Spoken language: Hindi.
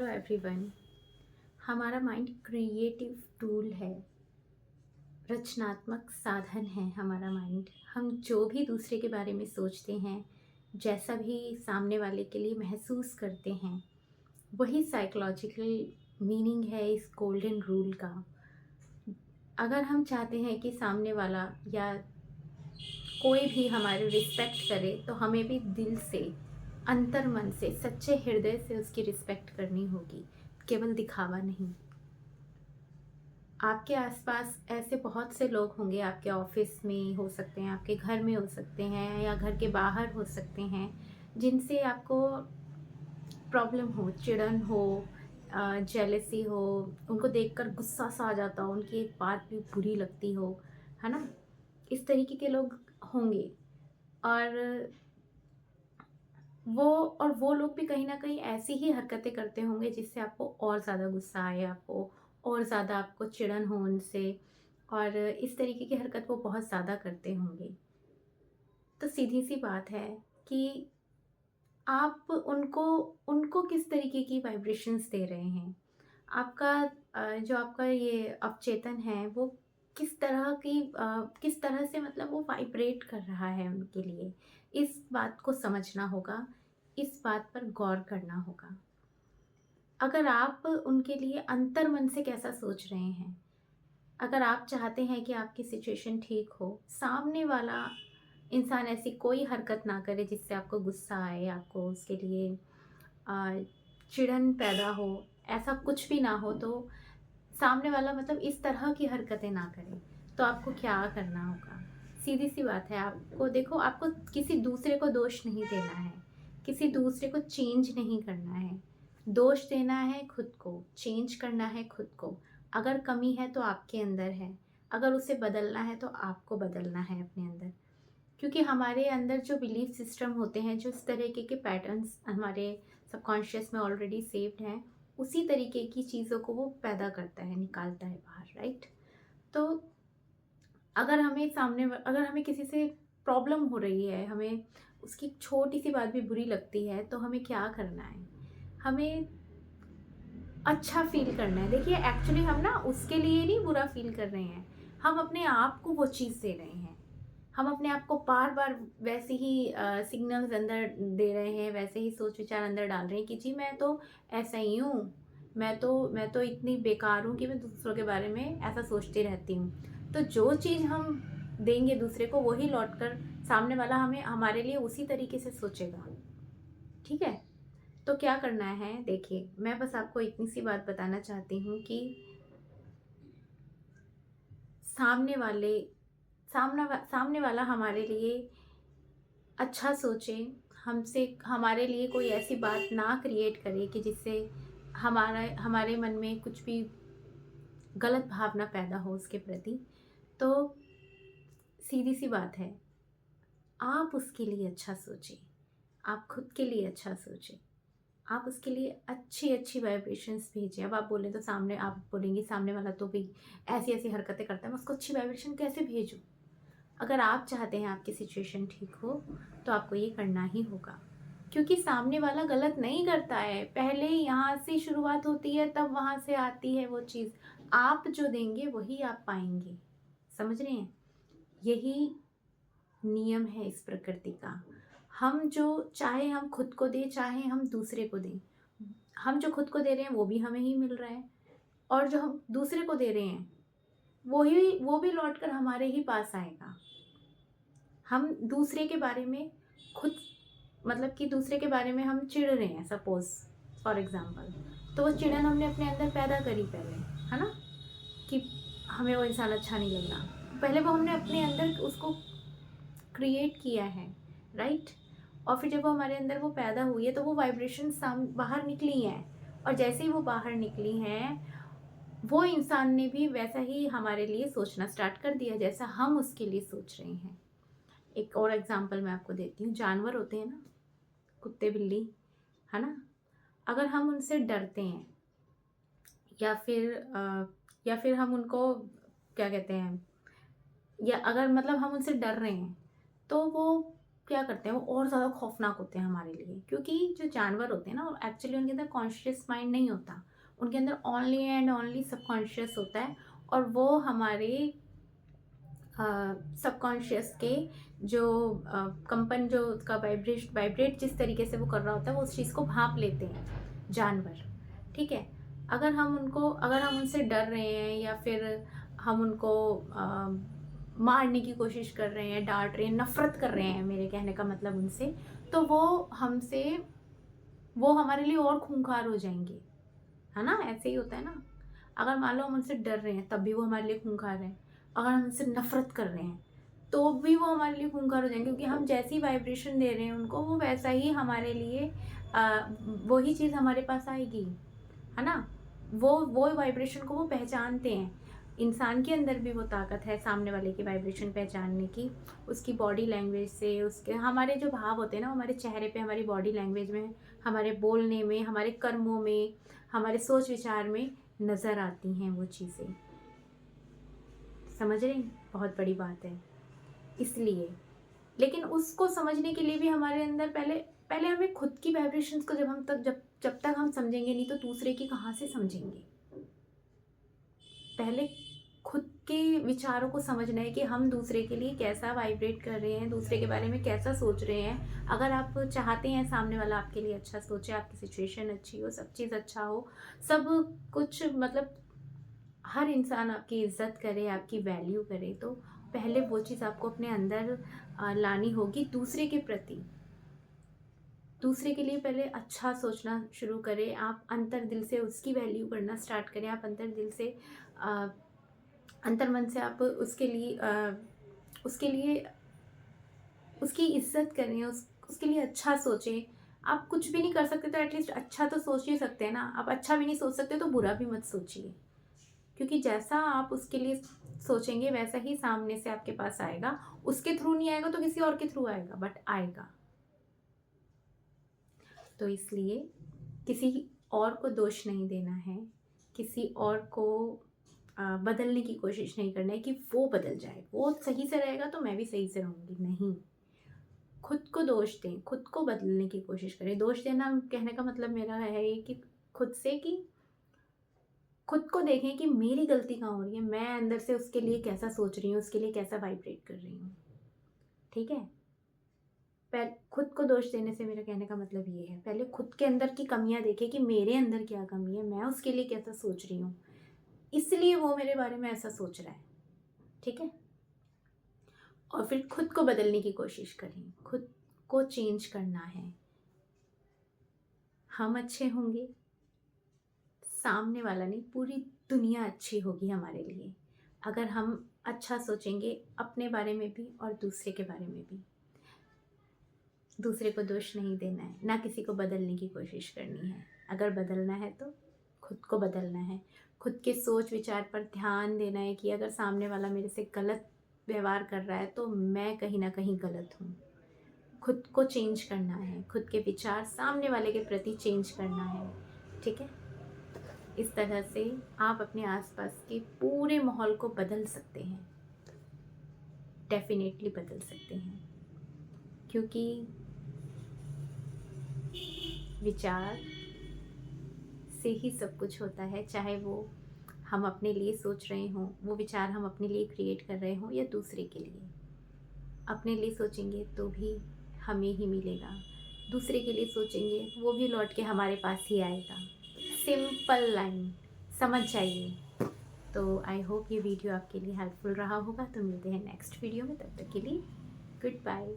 Hello everyone. हमारा माइंड क्रिएटिव टूल है, रचनात्मक साधन है हमारा माइंड। हम जो भी दूसरे के बारे में सोचते हैं, जैसा भी सामने वाले के लिए महसूस करते हैं, वही साइकोलॉजिकल मीनिंग है इस गोल्डन रूल का। अगर हम चाहते हैं कि सामने वाला या कोई भी हमारी रिस्पेक्ट करे, तो हमें भी दिल से, अंतर मन से, सच्चे हृदय से उसकी रिस्पेक्ट करनी होगी, केवल दिखावा नहीं। आपके आसपास ऐसे बहुत से लोग होंगे, आपके ऑफिस में हो सकते हैं, आपके घर में हो सकते हैं, या घर के बाहर हो सकते हैं, जिनसे आपको प्रॉब्लम हो, चिढ़न हो, जेलसी हो, उनको देखकर गुस्सा सा आ जाता हो, उनकी एक बात भी बुरी लगती हो, है ना? इस तरीके के लोग होंगे। और वो लोग भी कहीं न कहीं ऐसी ही हरकतें करते होंगे जिससे आपको और ज़्यादा गुस्सा आए, आपको और ज़्यादा आपको चिढ़न हो उनसे, और इस तरीके की हरकत वो बहुत ज़्यादा करते होंगे। तो सीधी-सी बात है कि आप उनको उनको किस तरीके की वाइब्रेशंस दे रहे हैं। आपका जो आपका ये अवचेतन है, वो किस तरह से, मतलब वो वाइब्रेट कर रहा है उनके लिए। इस बात को समझना होगा, इस बात पर गौर करना होगा। अगर आप उनके लिए अंतर्मन से कैसा सोच रहे हैं, अगर आप चाहते हैं कि आपकी सिचुएशन ठीक हो, सामने वाला इंसान ऐसी कोई हरकत ना करे जिससे आपको गुस्सा आए, आपको उसके लिए अ, चिढ़न पैदा हो, ऐसा कुछ भी ना हो, तो सामने वाला मतलब इस तरह की हरकतें ना करे, तो आपको क्या करना होगा? सीधी-सी बात है, आपको देखो, आपको किसी दूसरे को दोष नहीं देना है, किसी दूसरे को चेंज नहीं करना है। दोष देना है खुद को, चेंज करना है खुद को। अगर कमी है तो आपके अंदर है, अगर उसे बदलना है तो आपको बदलना है अपने अंदर। क्योंकि हमारे अंदर जो बिलीफ सिस्टम होते हैं, जो इस तरीके के पैटर्न्स हमारे सबकॉन्शियस में ऑलरेडी सेव्ड हैं, उसी तरीके की चीज़ों को वो पैदा करता है, निकालता है बाहर, राइट? तो अगर हमें किसी से प्रॉब्लम हो रही है, हमें उसकी छोटी-सी बात भी बुरी लगती है, तो हमें क्या करना है? हमें अच्छा फ़ील करना है। देखिए, एक्चुअली हम ना उसके लिए नहीं बुरा फ़ील कर रहे हैं, हम अपने आप को वो चीज़ दे रहे हैं। हम अपने आप को बार-बार वैसे ही सिग्नल्स अंदर दे रहे हैं, वैसे ही सोच-विचार अंदर डाल रहे हैं कि जी मैं तो ऐसा ही हूँ, मैं तो इतनी बेकार हूँ कि मैं दूसरों के बारे में ऐसा सोचती रहती हूँ। तो जो चीज़ हम देंगे दूसरे को, वही लौट कर सामने वाला हमें हमारे लिए उसी तरीके से सोचेगा, ठीक है? तो क्या करना है, देखिए, मैं बस आपको इतनी सी बात बताना चाहती हूँ कि सामने वाले सामने वाला हमारे लिए अच्छा सोचे, हमसे हमारे लिए कोई ऐसी बात ना क्रिएट करे कि जिससे हमारे मन में कुछ भी गलत भावना पैदा हो उसके प्रति। तो सीधी सी बात है, आप उसके लिए अच्छा सोचें, आप खुद के लिए अच्छा सोचें, आप उसके लिए अच्छी-अच्छी वाइब्रेशंस भेजें। अब आप बोले तो सामने आप बोलेंगी, सामने वाला तो भी ऐसी-ऐसी हरकतें करता है, मैं उसको अच्छी वाइब्रेशन कैसे भेजूँ? अगर आप चाहते हैं आपकी सिचुएशन ठीक हो, तो आपको ये करना ही होगा। क्योंकि सामने वाला गलत नहीं करता है, पहले यहाँ से शुरुआत होती है, तब वहाँ से आती है वो चीज़। आप जो देंगे वही आप पाएँगे, समझ रहे हैं? यही नियम है इस प्रकृति का। हम जो चाहे हम खुद को दें, चाहे हम दूसरे को दें। हम जो खुद को दे रहे हैं वो भी हमें ही मिल रहा है, और जो हम दूसरे को दे रहे हैं, वो भी लौट कर हमारे ही पास आएगा। हम दूसरे के बारे में खुद, मतलब कि दूसरे के बारे में हम चिढ़ रहे हैं, सपोज़ फॉर एग्ज़ाम्पल, तो वो चिढ़न हमने अपने अंदर पैदा करी पहले, है ना? कि हमें वो इंसान अच्छा नहीं लग रहा। पहले वो हमने अपने अंदर उसको क्रिएट किया है, राइट? और फिर जब वो हमारे अंदर वो पैदा हुई है, तो वो वाइब्रेशन बाहर निकली हैं, और जैसे ही वो बाहर निकली हैं, वो इंसान ने भी वैसा ही हमारे लिए सोचना स्टार्ट कर दिया, जैसा हम उसके लिए सोच रहे हैं। एक और एग्ज़ाम्पल मैं आपको देती हूँ। जानवर होते हैं ना, कुत्ते, बिल्ली, है ना? अगर हम उनसे डरते हैं, या फिर या फिर हम उनको क्या कहते हैं, या अगर मतलब हम उनसे डर रहे हैं, तो वो क्या करते हैं, वो और ज़्यादा खौफनाक होते हैं हमारे लिए, क्योंकि जो जानवर होते हैं ना, एक्चुअली उनके अंदर कॉन्शियस माइंड नहीं होता, उनके अंदर ओनली एंड ओनली सबकॉन्शियस होता है। और वो हमारे सबकॉन्शियस के जो कंपन, जो उसका वाइब्रेट जिस तरीके से वो कर रहा होता है, वो उस चीज़ को भांप लेते हैं जानवर। ठीक है, अगर हम उनसे डर रहे हैं या फिर हम उनको मारने की कोशिश कर रहे हैं, डांट रहे हैं, नफरत कर रहे हैं, मेरे कहने का मतलब उनसे, तो वो हमारे लिए और खूंखार हो जाएंगे, है ना? ऐसे ही होता है ना। अगर मान लो हम उनसे डर रहे हैं तब भी वो हमारे लिए खूंखार हैं, अगर हम उनसे नफरत कर रहे हैं तो भी वो हमारे लिए खूंखार हो जाएंगे, क्योंकि हम जैसी वाइब्रेशन दे रहे हैं उनको, वो वैसा ही हमारे लिए वही चीज़ हमारे पास आएगी, है ना? वो वाइब्रेशन को वो पहचानते हैं। इंसान के अंदर भी वो ताकत है सामने वाले की वाइब्रेशन पहचानने की, उसकी बॉडी लैंग्वेज से, उसके हमारे जो भाव होते हैं ना, हमारे चेहरे पे, हमारी बॉडी लैंग्वेज में, हमारे बोलने में, हमारे कर्मों में, हमारे सोच विचार में नज़र आती हैं वो चीज़ें। समझ रहे हैं? बहुत बड़ी बात है। इसलिए, लेकिन उसको समझने के लिए भी हमारे अंदर पहले पहले हमें खुद की वाइब्रेशंस को जब तक हम समझेंगे नहीं, तो दूसरे की कहाँ से समझेंगे? पहले खुद के विचारों को समझना है कि हम दूसरे के लिए कैसा वाइब्रेट कर रहे हैं, दूसरे के बारे में कैसा सोच रहे हैं। अगर आप चाहते हैं सामने वाला आपके लिए अच्छा सोचे, आपकी सिचुएशन अच्छी हो, सब चीज़ अच्छा हो, सब कुछ मतलब हर इंसान आपकी इज्जत करे, आपकी वैल्यू करे, तो पहले वो चीज़ आपको अपने अंदर लानी होगी दूसरे के प्रति। दूसरे के लिए पहले अच्छा सोचना शुरू करें, आप अंतर दिल से उसकी वैल्यू करना स्टार्ट करें, आप अंतर दिल से अंतर मन से आप उसके लिए उसकी इज्जत करें, उसके लिए अच्छा सोचें। आप कुछ भी नहीं कर सकते तो एटलीस्ट अच्छा तो सोच ही सकते हैं ना। आप अच्छा भी नहीं सोच सकते तो बुरा भी मत सोचिए, क्योंकि जैसा आप उसके लिए सोचेंगे वैसा ही सामने से आपके पास आएगा। उसके थ्रू नहीं आएगा तो किसी और के थ्रू आएगा, बट आएगा। तो इसलिए किसी और को दोष नहीं देना है, किसी और को बदलने की कोशिश नहीं करना है कि वो बदल जाए, वो सही से रहेगा तो मैं भी सही से रहूँगी, नहीं। खुद को दोष दें, खुद को बदलने की कोशिश करें। दोष देना कहने का मतलब मेरा है ये कि खुद से, कि खुद को देखें कि मेरी गलती कहाँ हो रही है, मैं अंदर से उसके लिए कैसा सोच रही हूँ, उसके लिए कैसा वाइब्रेट कर रही हूँ। ठीक है? खुद को दोष देने से मेरा कहने का मतलब ये है, पहले खुद के अंदर की कमियां देखें कि मेरे अंदर क्या कमी है, मैं उसके लिए कैसा सोच रही हूँ, इसलिए वो मेरे बारे में ऐसा सोच रहा है। ठीक है? और फिर खुद को बदलने की कोशिश करें, खुद को चेंज करना है। हम अच्छे होंगे, सामने वाला नहीं, पूरी दुनिया अच्छी होगी हमारे लिए, अगर हम अच्छा सोचेंगे अपने बारे में भी और दूसरे के बारे में भी। दूसरे को दोष नहीं देना है, ना किसी को बदलने की कोशिश करनी है। अगर बदलना है तो खुद को बदलना है, खुद के सोच विचार पर ध्यान देना है कि अगर सामने वाला मेरे से गलत व्यवहार कर रहा है तो मैं कहीं ना कहीं गलत हूँ। खुद को चेंज करना है, खुद के विचार सामने वाले के प्रति चेंज करना है। ठीक है? इस तरह से आप अपने आसपास के पूरे माहौल को बदल सकते हैं, डेफिनेटली बदल सकते हैं, क्योंकि विचार से ही सब कुछ होता है। चाहे वो हम अपने लिए सोच रहे हों, वो विचार हम अपने लिए क्रिएट कर रहे हों या दूसरे के लिए। अपने लिए सोचेंगे तो भी हमें ही मिलेगा, दूसरे के लिए सोचेंगे वो भी लौट के हमारे पास ही आएगा। सिंपल लाइन, समझ जाइए। तो आई होप ये वीडियो आपके लिए हेल्पफुल रहा होगा। तो मिलते हैं नेक्स्ट वीडियो में, तब तक के लिए गुड बाय।